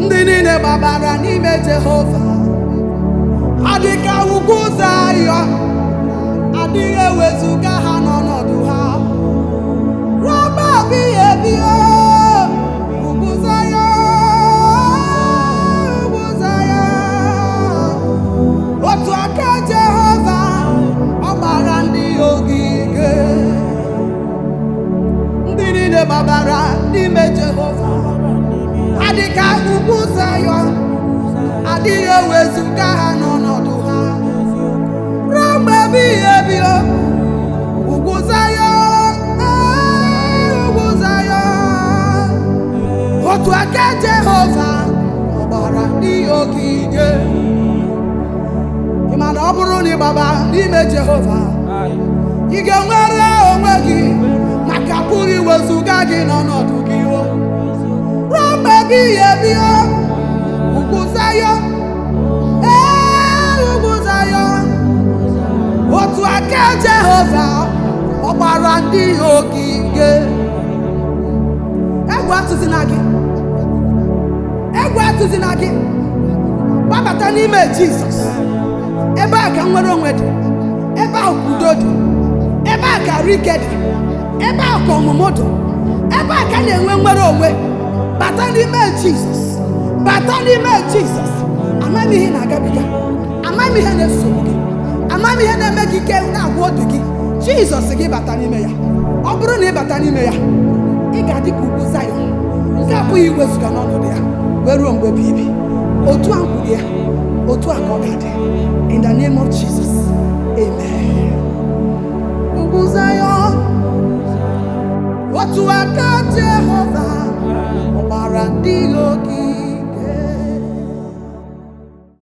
ndị niile gbabara n'ime Jehova adịka ugwu Zayọn, adịghị ewezuga ha n'ọnọdụ ha ruo mgbe ebighị ebi. Ugwu Zayọn, ugwu Zayọn, otu aka Jehova ọ gbara ndị ogige. Ndị niile gbabara n'ime Jehova adịka ugwu Zayọn, adịghị ewezuga ha n'ọnọdụ ha ruo mgbe ebighị ebi. Ugwu Zayọn, ugwu Zayọn, otu aka Jehova ọ gbara ndị ogige. Ị ma na ọ bụrụ na ị gbaba n'ime Jehova, ị ga-enwere onwe gị, maka pụrụ iwezuga gị n'ọnọdụ gị ruo mgbe ebighị ebi. Ugwu Zayọn, ugwu Zayọn, otu aka Jehova ọ gbara ndị ogige. Egwu atụzina gị, egwu atụzina gị, gbabata n'ime Jizọs. Ebe a ka nwere onwe dị, ebe a ka udo dị, ebe a ka ike dị, ebe a ka ọmụmụ dị, ebe a ka na-enwe nwere onwe. Bata n'ime Jizọs, bata n'ime Jizọs. Amaghị ihe na-agabiga, amaghị ihe na-esogbu gị, amaghị ihe na-eme gị ike na-agwụ obi gị. Jizọs gị bata n'ime ya. Ọ bụrụ na ị bata n'ime ya, ị ga-adị ka ugwu Zayọn nke apụghị iwezuga n'ọnọdụ ya wee ruo mgbe ebighị ebi. Otu a kwuru ya, otu a ka ọ ga-adị. In the name of Jesus, amen. Ugwu Zayọn, otu aka Jehova ọ gbara ndị ogige.